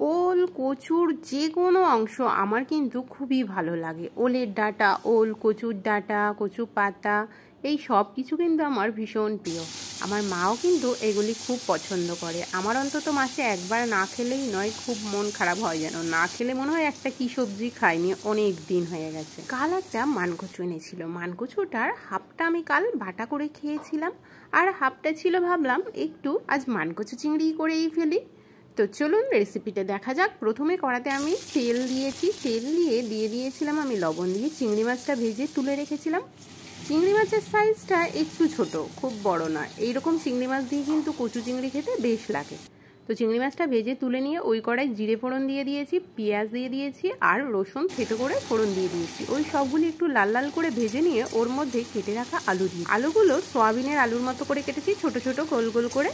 ওল কচুর যে কোনো অংশ আমার কিন্তু খুবই ভালো লাগে। ওলের ডাঁটা, ওল, কচুর ডাঁটা, কচু পাতা, এই সব কিছু কিন্তু আমার ভীষণ প্রিয়। আমার মাও কিন্তু এগুলি খুব পছন্দ করে। আমার অন্তত মাসে একবার না খেলেই নয়, খুব মন খারাপ হয় যেন। না খেলে মনে হয় একটা কি সবজি খাইনি, অনেক দিন হয়ে গেছে। কাল একটা মানকচু এনেছিল। মানকচুটার হাফটা আমি কাল বাটা করে খেয়েছিলাম, আর হাফটা ছিল ভাবলাম একটু আজ মানকচু চিংড়ি করেই ফেলি। তো চলুন রেসিপিটা দেখা যাক। প্রথমে কড়াতে আমি তেল দিয়েছি, তেল দিয়ে দিয়েছিলাম আমি লবণ দিয়ে চিংড়ি মাছটা ভেজে তুলে রেখেছিলাম। চিংড়ি মাছের সাইজটা একটু ছোট, খুব বড় না। এইরকম চিংড়ি মাছ দিয়ে কিন্তু কচু চিংড়ি খেতে বেশ লাগে। তো চিংড়ি মাছটা ভেজে তুলে নিয়ে ওই কড়াই জিরে ফোড়ন দিয়ে দিয়েছি, পেঁয়াজ দিয়ে দিয়েছি, আর রসুন থেতো করে ফোড়ন দিয়ে দিয়েছি। ওই সবগুলি একটু লাল লাল করে ভেজে নিয়ে ওর মধ্যে কেটে রাখা আলু দিয়ে, আলুগুলো সোয়াবিনের আলুর মতো করে কেটেছি, ছোট ছোট গোল গোল করে।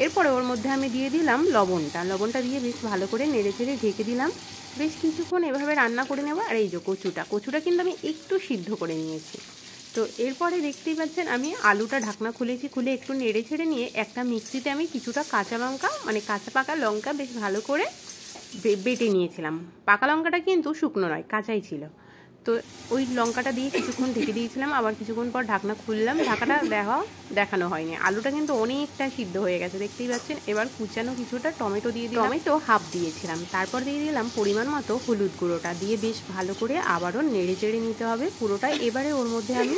এরপরে ওর মধ্যে আমি দিয়ে দিলাম লবণটা দিয়ে বেশ ভালো করে নেড়ে চেড়ে ঢেকে দিলাম। বেশ কিছুক্ষণ এভাবে রান্না করে নেব। আর এই যে কচুটা কিন্তু আমি একটু সিদ্ধ করে নিয়েছি। তো এরপরে দেখতেই পাচ্ছেন আমি আলুটা ঢাকনা খুলেছি, খুলে একটু নেড়ে ছেড়ে নিয়ে একটা মিক্সিতে আমি কিছুটা কাঁচা লঙ্কা, মানে কাঁচা পাকা লঙ্কা বেশ ভালো করে বেটে নিয়েছিলাম। পাকা লঙ্কাটা কিন্তু শুকনো নয়, কাঁচাই ছিল। তো ওই লঙ্কাটা দিয়ে কিছুক্ষণ ঢেকে দিয়েছিলাম, আবার কিছুক্ষণ পর ঢাকনা খুললাম। ঢাকাটা দেখানো হয়নি। আলুটা কিন্তু অনেকটা সিদ্ধ হয়ে গেছে, দেখতেই পাচ্ছেন। এবার কুচানো কিছুটা টমেটো দিয়ে দিলাম, টমেটো হাফ দিয়েছিলাম। তারপর দিয়ে দিলাম পরিমাণ মতো হলুদ গুঁড়োটা দিয়ে বেশ ভালো করে আবারও নেড়ে চেড়ে নিতে হবে পুরোটাই। এবারে ওর মধ্যে আমি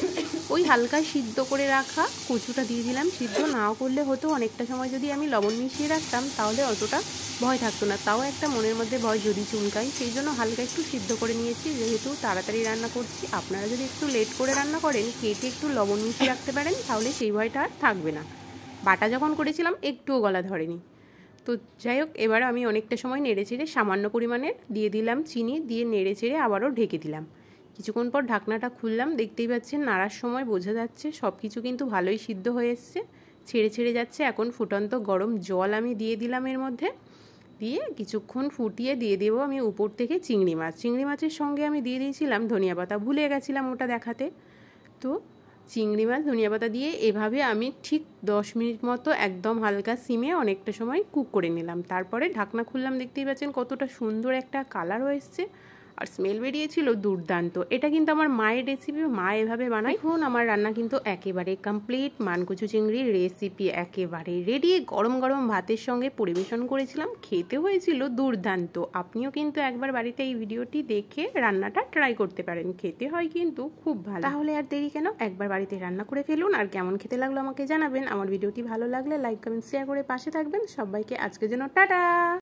ওই হালকা সিদ্ধ করে রাখা কচুটা দিয়ে দিলাম। সিদ্ধ নাও করলে হতো, অনেকটা সময় যদি আমি লবণ মিশিয়ে রাখতাম তাহলে অতটা ভয় থাকতো না। তাও একটা মনের মধ্যে ভয় যদি চুলকাই, সেই জন্য হালকা একটু সিদ্ধ করে নিয়েছি। যেহেতু তাড়াতাড়ি রান্না করছি, আপনারা যদি একটু লেট করে রান্না করেন, কেটে একটু লবণ মিশিয়ে রাখতে পারেন, তাহলে সেই ভয়টা আর থাকবে না। বাটা যখন করেছিলাম একটুও গলা ধরেনি। তো যাই হোক, এবার আমি অনেকটা সময় নেড়ে চেড়ে সামান্য পরিমাণে দিয়ে দিলাম চিনি, দিয়ে নেড়ে চেড়ে আবারও ঢেকে দিলাম। কিছুক্ষণ পর ঢাকনাটা খুললাম, দেখতেই পাচ্ছেন নাড়ার সময় বোঝা যাচ্ছে সব কিছু কিন্তু ভালোই সিদ্ধ হয়ে এসছে, ছেড়ে যাচ্ছে। এখন ফুটন্ত গরম জল আমি দিয়ে দিলাম এর মধ্যে, দিয়ে কিছুক্ষণ ফুটিয়ে দিয়ে দেবো আমি উপর থেকে চিংড়ি মাছের সঙ্গে আমি দিয়ে দিয়েছিলাম ধনিয়া পাতা, ভুলে গেছিলাম ওটা দেখাতে। তো চিংড়ি মাছ ধনিয়া পাতা দিয়ে এভাবে আমি ঠিক 10 মিনিট মতো একদম হালকা সিমে অনেকটা সময় কুক করে নিলাম। তারপরে ঢাকনা খুললাম, দেখতেই পাচ্ছেন কতটা সুন্দর একটা কালার হয়েছে, আর স্মেল বেরিয়েছিল দুর্দান্ত। এটা কিন্তু আমার মায়ের রেসিপি, মা এভাবে বানায়। এখন আমার রান্না কিন্তু একেবারে কমপ্লিট। মানকচু চিংড়ির রেসিপি একেবারে রেডি। গরম গরম ভাতের সঙ্গে পরিবেশন করেছিলাম, খেতে হয়েছিল দুর্দান্ত। আপনিও কিন্তু একবার বাড়িতে এই ভিডিওটি দেখে রান্নাটা ট্রাই করতে পারেন, খেতে হয় কিন্তু খুব ভালো। তাহলে আর দেরি কেন, একবার বাড়িতে রান্না করে ফেলুন। আর কেমন খেতে লাগলো আমাকে জানাবেন। আমার ভিডিওটি ভালো লাগলে লাইক কমেন্ট শেয়ার করে পাশে থাকবেন। সবাইকে আজকের জন্য টাটা।